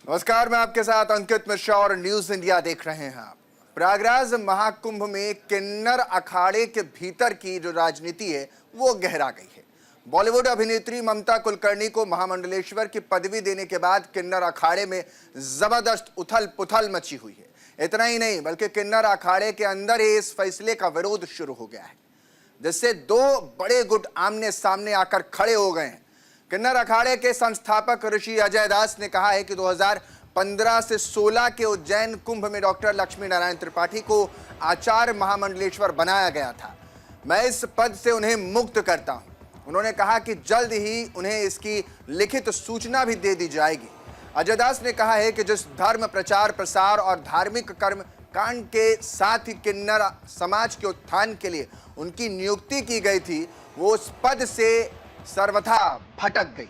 नमस्कार, मैं आपके साथ अंकित मिश्रा और न्यूज इंडिया देख रहे हैं आप। प्रयागराज महाकुंभ में किन्नर अखाड़े के भीतर की जो राजनीति है वो गहरा गई है। बॉलीवुड अभिनेत्री ममता कुलकर्णी को महामंडलेश्वर की पदवी देने के बाद किन्नर अखाड़े में जबरदस्त उथल पुथल मची हुई है। इतना ही नहीं बल्कि किन्नर अखाड़े के अंदर ही इस फैसले का विरोध शुरू हो गया है, जिससे दो बड़े गुट आमने सामने आकर खड़े हो गए हैं। किन्नर अखाड़े के संस्थापक ऋषि अजय दास ने कहा है कि 2015 से 16 के उज्जैन कुंभ में डॉक्टर लक्ष्मी नारायण त्रिपाठी को आचार्य महामंडलेश्वर बनाया गया था। मैं इस पद से उन्हें मुक्त करता हूं। उन्होंने कहा कि जल्द ही उन्हें इसकी लिखित सूचना भी दे दी जाएगी। अजय दास ने कहा है कि जिस धर्म प्रचार प्रसार और धार्मिक कर्म कांड के साथ ही किन्नर समाज के उत्थान के लिए उनकी नियुक्ति की गई थी, वो उस पद से सर्वथा भटक गई।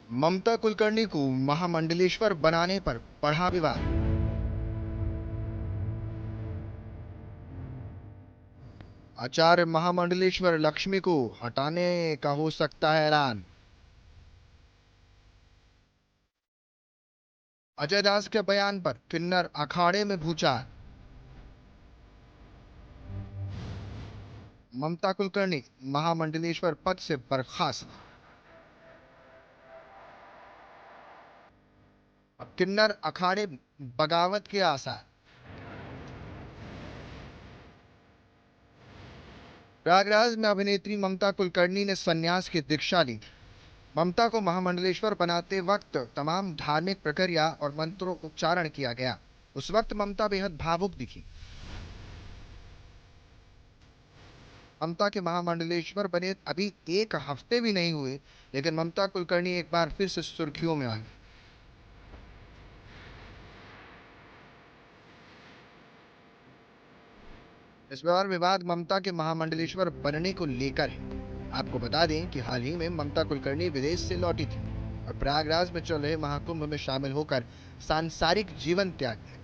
ममता कुलकर्णी को महामंडलेश्वर बनाने पर बढ़ा विवाद। आचार्य महामंडलेश्वर लक्ष्मी को हटाने का हो सकता है ऐलान। अजय दास के बयान पर किन्नर अखाड़े में भूचाल। ममता कुलकर्णी महामंडलेश्वर पद से बर्खास्त। अब किन्नर अखाड़े बगावत के आसार। प्रयागराज में अभिनेत्री ममता कुलकर्णी ने संन्यास की दीक्षा ली। ममता को महामंडलेश्वर बनाते वक्त तमाम धार्मिक प्रक्रिया और मंत्रों उच्चारण किया गया। उस वक्त ममता बेहद भावुक दिखी। ममता के महामंडलेश्वर बने अभी एक हफ्ते भी नहीं हुए, लेकिन ममता कुलकर्णी एक बार फिर से सुर्खियों में आई। इस बार विवाद ममता के महामंडलेश्वर बनने को लेकर है। आपको बता दें कि हाल ही में ममता कुलकर्णी विदेश से लौटी थी और प्रयागराज में चल रहे महाकुंभ में शामिल होकर सांसारिक जीवन त्याग दिया।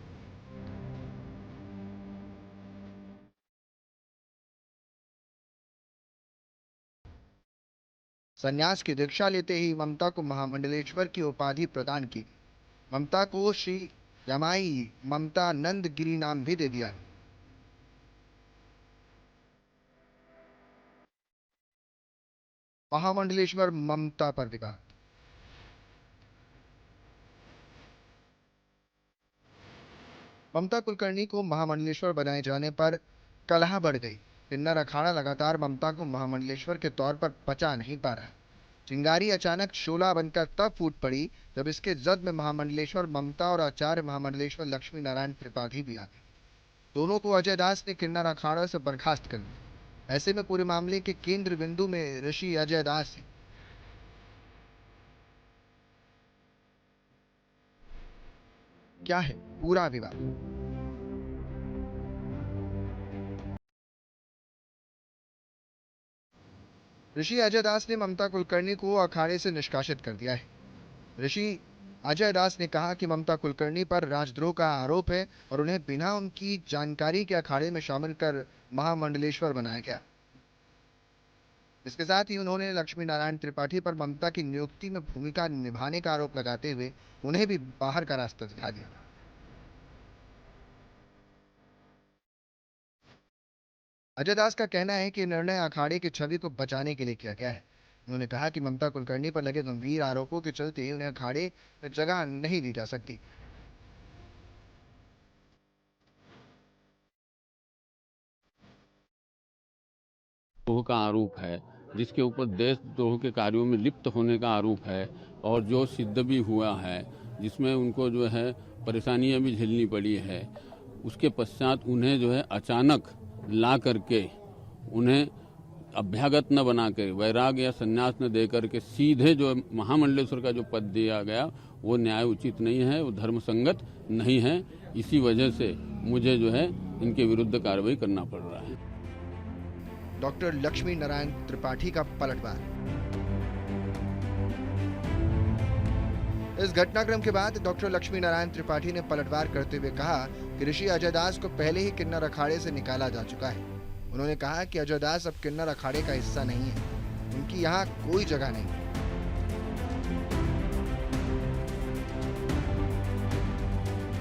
संन्यास की दीक्षा लेते ही ममता को महामंडलेश्वर की उपाधि प्रदान की। ममता को श्री रमाई ममता नंद गिरी नाम भी दे दिया। महामंडलेश्वर ममता पर विवाद। ममता कुलकर्णी को महामंडलेश्वर बनाए जाने पर कलह बढ़ गई। किन्नर अखाड़ा लगातार ममता को महामंडलेश्वर के तौर पर पचा नहीं पा रहा। चिंगारी अचानक शोला बनकर तब फूट पड़ी जब इसके जद में महामंडलेश्वर ममता और आचार्य महामंडलेश्वर लक्ष्मी नारायण त्रिपाठी भी आ गए। दोनों को अजय दास ने किन्नर अखाड़ा से बर्खास्त कर दिया। ऐसे में पूरे मामले के केंद्र बिंदु में ऋषि अजय दास है। क्या है पूरा विवाद? ऋषि अजय दास ने ममता कुलकर्णी को अखाड़े से निष्कासित कर दिया है। ऋषि अजय दास ने कहा कि ममता कुलकर्णी पर राजद्रोह का आरोप है और उन्हें बिना उनकी जानकारी के अखाड़े में शामिल कर महामंडलेश्वर बनाया गया। इसके साथ ही उन्होंने लक्ष्मी नारायण त्रिपाठी पर ममता की नियुक्ति में भूमिका निभाने का आरोप लगाते हुए उन्हें भी बाहर का रास्ता दिखा दिया। अजय दास का कहना है कि निर्णय अखाड़े की छवि को बचाने के लिए किया गया है। उन्होंने कहा कि ममता कुलकर्णी पर लगे गंभीर आरोपों के चलते उन्हें अखाड़े में जगह नहीं दी जा सकती। द्रोह का आरोप है, जिसके ऊपर देशद्रोह के कार्यों में लिप्त होने का आरोप है और जो सिद्ध भी हुआ है, जिसमें उनको जो है परेशानियां भी झेलनी पड़ी है। उसके पश्चात उन्हें जो है अचानक ला करके उन्हें अभ्यागत न बना के वैराग या संन्यास न दे करके सीधे जो महामंडलेश्वर का जो पद दिया गया वो न्याय उचित नहीं है, वो धर्म संगत नहीं है। इसी वजह से मुझे जो है इनके विरुद्ध कार्रवाई करना पड़ रहा है। डॉक्टर लक्ष्मी नारायण त्रिपाठी का पलटवार। इस घटनाक्रम के बाद डॉक्टर लक्ष्मी नारायण त्रिपाठी ने पलटवार करते हुए कहा कि ऋषि अजय दास को पहले ही किन्नर अखाड़े से निकाला जा चुका है। उन्होंने कहा कि अजय दास अब किन्नर अखाड़े का हिस्सा नहीं है, उनकी यहाँ कोई जगह नहीं है।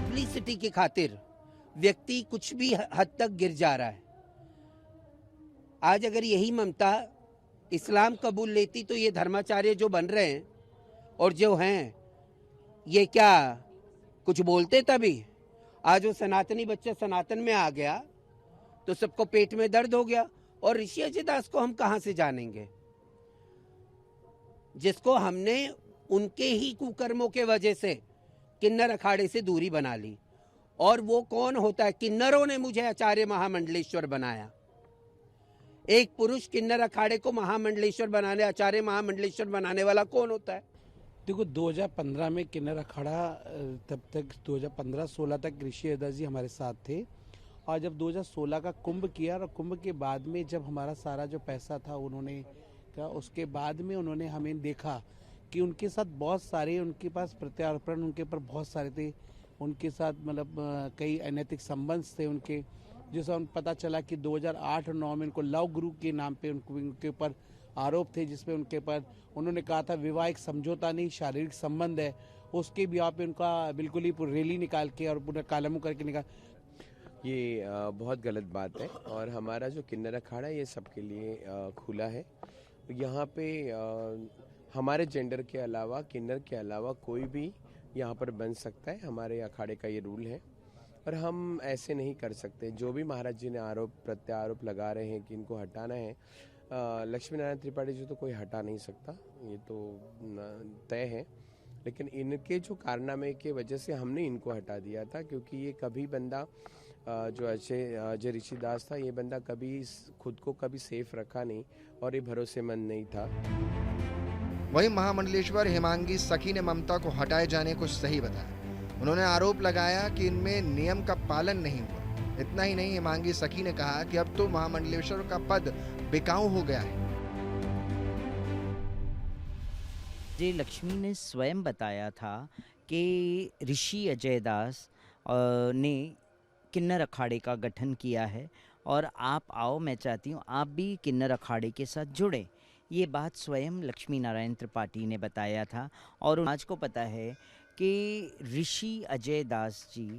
पब्लिसिटी की खातिर व्यक्ति कुछ भी हद तक गिर जा रहा है। आज अगर यही ममता इस्लाम कबूल लेती तो ये धर्माचार्य जो बन रहे हैं और जो हैं ये क्या कुछ बोलते तभी? आज वो सनातनी बच्चा सनातन में आ गया तो सबको पेट में दर्द हो गया। और ऋषि अजय दास को हम कहां से जानेंगे, जिसको हमने उनके ही कुकर्मों के वजह से किन्नर अखाड़े से दूरी बना ली। और वो कौन होता है? किन्नरों ने मुझे आचार्य महामंडलेश्वर बनाया। एक पुरुष किन्नर अखाड़े को महामंडलेश्वर बनाने, आचार्य महामंडलेश्वर बनाने वाला कौन होता है? देखो 2015 में किन्नर अखाड़ा, तब तक 2015-16 तक ऋषि अजय दास जी हमारे साथ थे। और जब 2016 का कुंभ किया और कुंभ के बाद में जब हमारा सारा जो पैसा था उन्होंने का, उसके बाद में उन्होंने हमें देखा कि उनके साथ बहुत सारे, उनके पास प्रत्यार्पण उनके ऊपर बहुत सारे थे, उनके साथ मतलब कई अनैतिक संबंध थे उनके, जिससे उनको पता चला कि 2008 और 9 में उनको लव गुरु के नाम पे उनके ऊपर आरोप थे, जिसमें उनके ऊपर उन्होंने कहा था विवाह एक समझौता नहीं शारीरिक संबंध है। उसके भी पे उनका बिल्कुल ही रैली निकाल के और पूरा कालमू करके निकाल, ये बहुत गलत बात है। और हमारा जो किन्नर अखाड़ा ये सबके लिए खुला है। यहाँ पे हमारे जेंडर के अलावा, किन्नर के अलावा कोई भी यहाँ पर बन सकता है। हमारे अखाड़े का ये रूल है और हम ऐसे नहीं कर सकते। जो भी महाराज जी ने आरोप प्रत्यारोप लगा रहे हैं कि इनको हटाना है, लक्ष्मी नारायण त्रिपाठी जी तो कोई हटा नहीं सकता, ये तो तय है। लेकिन इनके जो कारनामे के वजह से हमने इनको हटा दिया था, क्योंकि ये कभी बंदा जो अजय ऋषि दास था, ये बंदा कभी खुद को कभी सेफ रखा नहीं और ये भरोसेमंद नहीं था। वहीं महामंडलेश्वर हेमांगी सखी ने ममता को हटाए जाने को सही बताया। उन्होंने आरोप लगाया कि इनमें नियम का पालन नहीं हुआ। इतना ही नहीं, हेमांगी सखी ने कहा कि अब तो महामंडलेश्वर का पद बिकाऊ हो गया है। जी लक्ष्मी ने स्वयं बताया था कि ऋषि अजय दास ने किन्नर अखाड़े का गठन किया है और आप आओ, मैं चाहती हूँ आप भी किन्नर अखाड़े के साथ जुड़े। ये बात स्वयं लक्ष्मी नारायण त्रिपाठी ने बताया था। और आज को पता है कि ऋषि अजय दास जी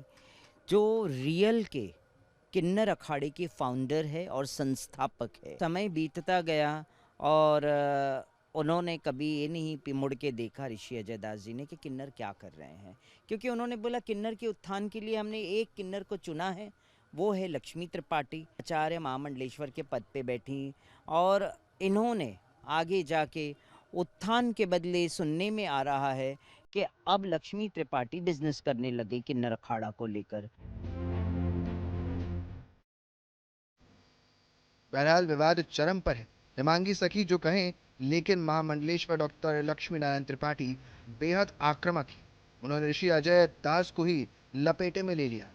जो रियल के किन्नर अखाड़े के फाउंडर है और संस्थापक है। समय बीतता गया और उन्होंने कभी ये नहीं मुड़ के देखा ऋषि अजय दास जी ने कि किन्नर क्या कर रहे हैं, क्योंकि उन्होंने बोला किन्नर के उत्थान के लिए हमने एक किन्नर को चुना है, वो है लक्ष्मी त्रिपाठी, आचार्य महामंडलेश्वर के पद पे बैठी। और इन्होंने आगे जाके उत्थान के बदले सुनने में आ रहा है कि अब लक्ष्मी त्रिपाठी बिजनेस करने लगे किन्नर अखाड़ा को लेकर। बहरहाल विवाद चरम पर है। हेमांगी सखी जो कहें, लेकिन महामंडलेश्वर डॉक्टर लक्ष्मी नारायण त्रिपाठी बेहद आक्रामक है। उन्होंने ऋषि अजय दास को ही लपेटे में ले लिया।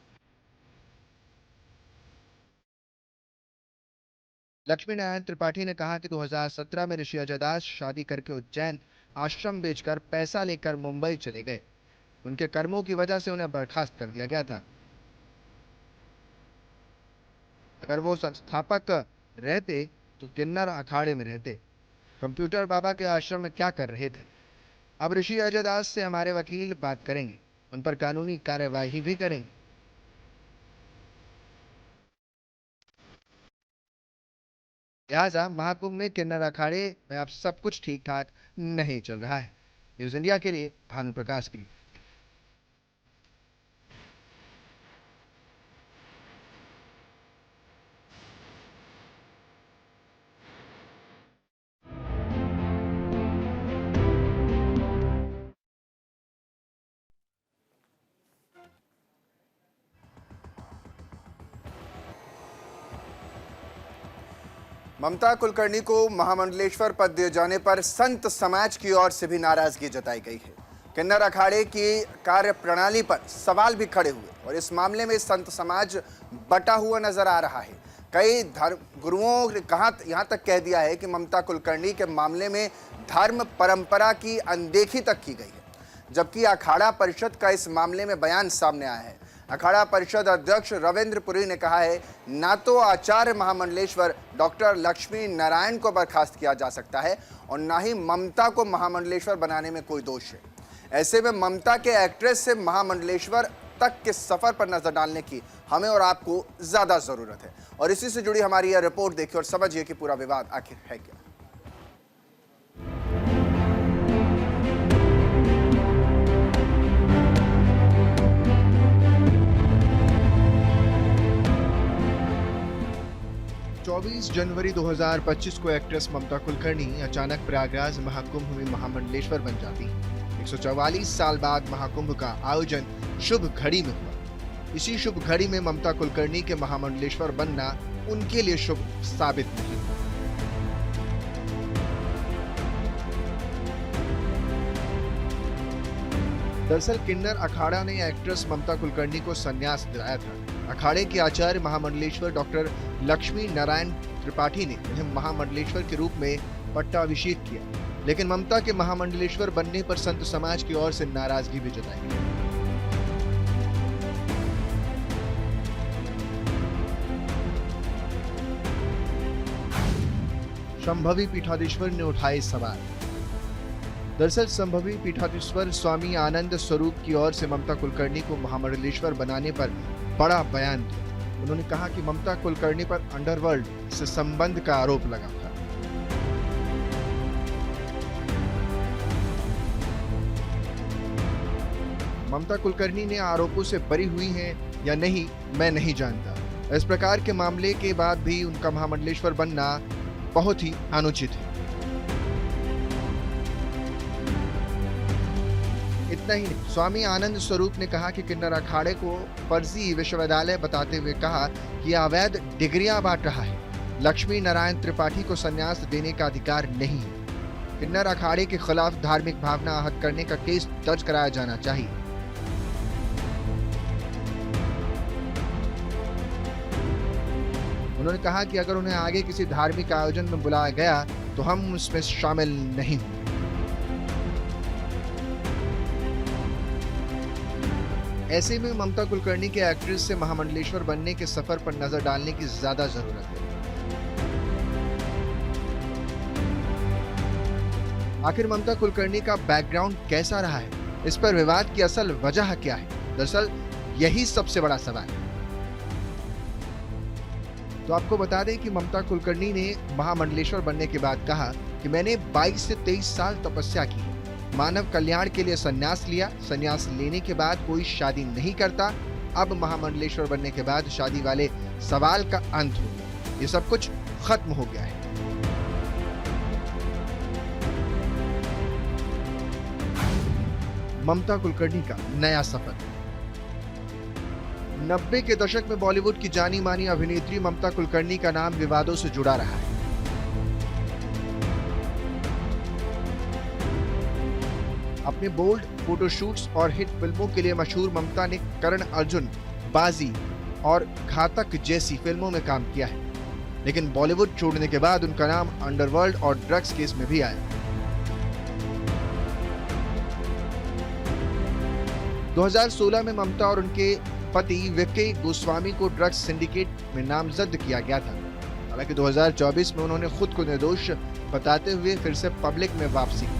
लक्ष्मी नारायण त्रिपाठी ने कहा कि 2017 में ऋषि अजय दास शादी करके उज्जैन आश्रम बेचकर पैसा लेकर मुंबई चले गए। उनके कर्मों की वजह से उन्हें बर्खास्त कर दिया गया था। अगर वो संस्थापक रहते तो किन्नर अखाड़े में रहते। कंप्यूटर बाबा के आश्रम में क्या कर रहे थे? अब ऋषि अजय दास से हमारे वकील बात करेंगे, उन पर कानूनी कार्यवाही भी करेंगे। लिहाजा महाकुंभ में किन्नर अखाड़े में अब सब कुछ ठीक ठाक नहीं चल रहा है। न्यूज इंडिया के लिए भानु प्रकाश की। ममता कुलकर्णी को महामंडलेश्वर पद दिए जाने पर संत समाज की ओर से भी नाराजगी जताई गई है। किन्नर अखाड़े की कार्य प्रणाली पर सवाल भी खड़े हुए और इस मामले में संत समाज बटा हुआ नजर आ रहा है। कई धर्म गुरुओं ने यहाँ तक कह दिया है कि ममता कुलकर्णी के मामले में धर्म परंपरा की अनदेखी तक की गई है। जबकि अखाड़ा परिषद का इस मामले में बयान सामने आया है। अखाड़ा परिषद अध्यक्ष रविंद्र पुरी ने कहा है, ना तो आचार्य महामंडलेश्वर डॉक्टर लक्ष्मी नारायण को बर्खास्त किया जा सकता है और ना ही ममता को महामंडलेश्वर बनाने में कोई दोष है। ऐसे में ममता के एक्ट्रेस से महामंडलेश्वर तक के सफर पर नजर डालने की हमें और आपको ज्यादा जरूरत है। और इसी से जुड़ी हमारी यह रिपोर्ट देखिए और समझिए कि पूरा विवाद आखिर है क्या। जनवरी 2025 को एक्ट्रेस ममता कुलकर्णी अचानक प्रयागराज महाकुंभ में महामंडलेश्वर बन जाती है। 144 साल बाद महाकुंभ का आयोजन शुभ घड़ी में हुआ। इसी शुभ घड़ी में ममता कुलकर्णी के महामंडलेश्वर बनना उनके लिए शुभ साबित नहीं हुआ। दरअसल किन्नर अखाड़ा ने एक्ट्रेस ममता कुलकर्णी को संन्यास दिलाया था। अखाड़े के आचार्य महामंडलेश्वर डॉक्टर लक्ष्मी नारायण त्रिपाठी ने उन्हें महामंडलेश्वर के रूप में पट्टाभिषेक किया, लेकिन ममता के महामंडलेश्वर बनने पर संत समाज की ओर से नाराजगी भी जताई। संभवी पीठाधीश्वर ने उठाए सवाल। दरअसल संभवी पीठाधीश्वर स्वामी आनंद स्वरूप की ओर से ममता कुलकर्णी को महामंडलेश्वर बनाने पर बड़ा बयान दिया। उन्होंने कहा कि ममता कुलकर्णी पर अंडरवर्ल्ड से संबंध का आरोप लगा था। ममता कुलकर्णी ने आरोपों से बरी हुई हैं या नहीं, मैं नहीं जानता। इस प्रकार के मामले के बाद भी उनका महामंडलेश्वर बनना बहुत ही अनुचित है। इतना ही नहीं, स्वामी आनंद स्वरूप ने कहा कि किन्नर अखाड़े को फर्जी विश्वविद्यालय बताते हुए कहा कि अवैध डिग्रियां बांट रहा है। लक्ष्मी नारायण त्रिपाठी को संन्यास देने का अधिकार नहीं है। किन्नर अखाड़े के खिलाफ धार्मिक भावना आहत करने का केस दर्ज कराया जाना चाहिए। उन्होंने कहा कि अगर उन्हें आगे किसी धार्मिक आयोजन में बुलाया गया तो हम उसमें शामिल नहीं होंगे। ऐसे में ममता कुलकर्णी के एक्ट्रेस से महामंडलेश्वर बनने के सफर पर नजर डालने की ज्यादा जरूरत है। आखिर ममता कुलकर्णी का बैकग्राउंड कैसा रहा है, इस पर विवाद की असल वजह क्या है? दरअसल यही सबसे बड़ा सवाल है। तो आपको बता दें कि ममता कुलकर्णी ने महामंडलेश्वर बनने के बाद कहा कि मैंने 22 से 23 साल तपस्या की, मानव कल्याण के लिए संन्यास लिया। संन्यास लेने के बाद कोई शादी नहीं करता। अब महामंडलेश्वर बनने के बाद शादी वाले सवाल का अंत हो गया। ये सब कुछ खत्म हो गया है। ममता कुलकर्णी का नया सफर। 90 के दशक में बॉलीवुड की जानी मानी अभिनेत्री ममता कुलकर्णी का नाम विवादों से जुड़ा रहा है। अपने बोल्ड फोटोशूट्स और हिट फिल्मों के लिए मशहूर ममता ने करण अर्जुन, बाजी और घातक जैसी फिल्मों में काम किया है, लेकिन बॉलीवुड छोड़ने के बाद उनका नाम अंडरवर्ल्ड और ड्रग्स केस में भी आया। 2016 में ममता और उनके पति विक्की गोस्वामी को ड्रग्स सिंडिकेट में नामजद किया गया था। हालांकि 2024 में उन्होंने खुद को निर्दोष बताते हुए फिर से पब्लिक में वापसी की।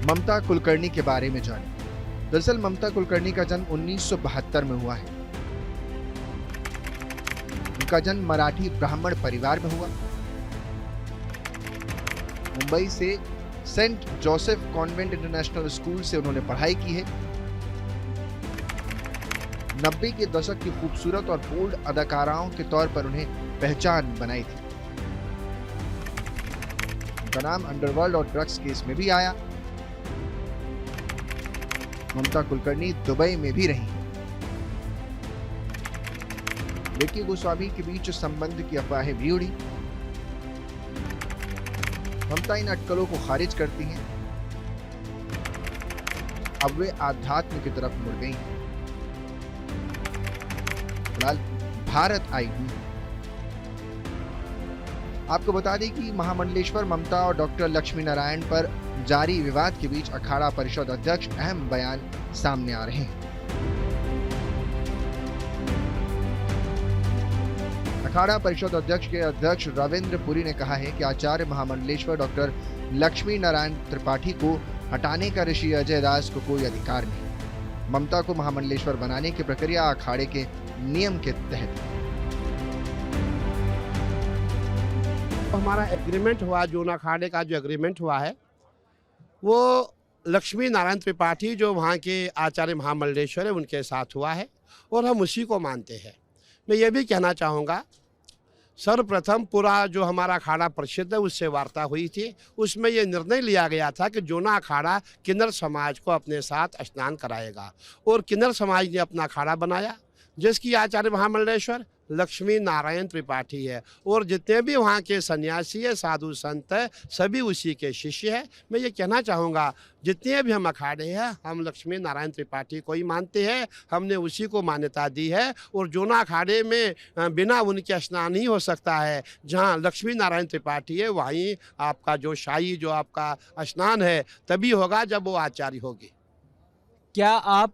ममता कुलकर्णी के बारे में जानें। दरअसल ममता कुलकर्णी का जन्म 1972 में हुआ है। उनका जन्म मराठी ब्राह्मण परिवार में हुआ। मुंबई से Saint Joseph convent international school से उन्होंने पढ़ाई की है। 90 के दशक की खूबसूरत और बोल्ड अदाकाराओं के तौर पर उन्हें पहचान बनाई थी। उनका नाम अंडरवर्ल्ड और ड्रग्स केस में भी आया। ममता कुलकर्णी दुबई में भी रही। विक्की गोस्वामी के बीच संबंध की अफवाहें भी उड़ी। ममता इन अटकलों को खारिज करती हैं। अब वे आध्यात्म की तरफ मुड़ गई हैं। फिलहाल भारत आई हुई। आपको बता दें कि महामंडलेश्वर ममता और डॉक्टर लक्ष्मी नारायण पर जारी विवाद के बीच अखाड़ा परिषद अध्यक्ष अहम बयान सामने आ रहे हैं। अखाड़ा परिषद अध्यक्ष के अध्यक्ष रविंद्र पुरी ने कहा है कि आचार्य महामंडलेश्वर डॉक्टर लक्ष्मी नारायण त्रिपाठी को हटाने का ऋषि अजय दास को कोई अधिकार नहीं। ममता को महामंडलेश्वर बनाने की प्रक्रिया अखाड़े के नियम के तहत। हमारा एग्रीमेंट हुआ, जूना अखाड़े का जो एग्रीमेंट हुआ है वो लक्ष्मी नारायण त्रिपाठी जो वहाँ के आचार्य महामंडलेश्वर है उनके साथ हुआ है और हम उसी को मानते हैं। मैं ये भी कहना चाहूँगा, सर्वप्रथम पूरा जो हमारा अखाड़ा परिषद है उससे वार्ता हुई थी, उसमें ये निर्णय लिया गया था कि जूना अखाड़ा किन्नर समाज को अपने साथ स्नान कराएगा और किन्नर समाज ने अपना अखाड़ा बनाया जिसकी आचार्य महामंडलेश्वर लक्ष्मी नारायण त्रिपाठी है और जितने भी वहाँ के सन्यासी है, साधु संत है, सभी उसी के शिष्य है। मैं ये कहना चाहूँगा, जितने भी हम अखाड़े हैं हम लक्ष्मी नारायण त्रिपाठी को ही मानते हैं, हमने उसी को मान्यता दी है और जूना अखाड़े में बिना उनके स्नान ही हो सकता है। जहाँ लक्ष्मी नारायण त्रिपाठी है वहीं आपका जो शाही जो आपका स्नान है तभी होगा जब वो आचार्य होगी। क्या आप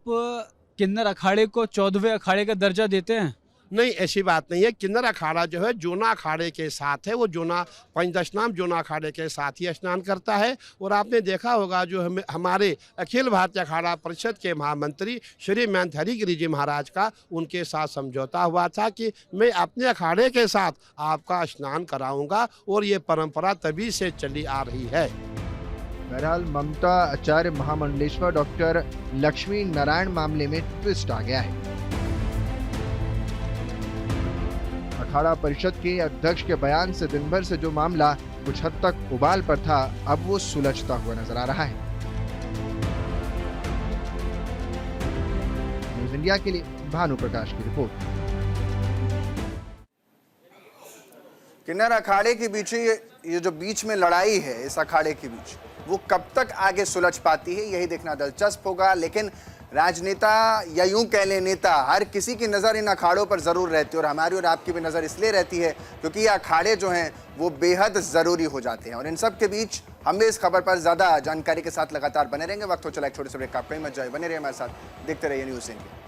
किन्नर अखाड़े को 14वें अखाड़े का दर्जा देते हैं? नहीं, ऐसी बात नहीं है। किन्नर अखाड़ा जो है जूना अखाड़े के साथ है, वो जूना पंचदशनाम जूना अखाड़े के साथ ही स्नान करता है। और आपने देखा होगा जो हमारे अखिल भारतीय अखाड़ा परिषद के महामंत्री श्री महंत हरिगिरि जी महाराज का उनके साथ समझौता हुआ था कि मैं अपने अखाड़े के साथ आपका स्नान कराऊंगा और ये परंपरा तभी से चली आ रही है। बहरहाल ममता आचार्य महामंडलेश्वर डॉक्टर लक्ष्मी नारायण मामले में ट्विस्ट आ गया है। अखाड़ा परिषद के अध्यक्ष के बयान से दिन भर से जो मामला कुछ हद तक उबाल पर था, अब वो सुलझता हुआ नजर आ रहा है। न्यूज़ इंडिया के लिए भानु प्रकाश की रिपोर्ट। किन्नर अखाड़े के बीच ये जो बीच में लड़ाई है, इस अखाड़े के बीच वो कब तक आगे सुलझ पाती है, यही देखना दिलचस्प होगा। लेकिन राजनेता या यूं कह लें नेता, हर किसी की नज़र इन अखाड़ों पर ज़रूर रहती है और हमारी और आपकी भी नज़र इसलिए रहती है क्योंकि ये अखाड़े जो हैं वो बेहद ज़रूरी हो जाते हैं। और इन सब के बीच हम भी इस खबर पर ज़्यादा जानकारी के साथ लगातार बने रहेंगे। वक्त हो चला एक छोटे से ब्रेक का, आप कहीं मत जाए, बने रहिए हमारे साथ, देखते रहिए न्यूज़ इंडिया।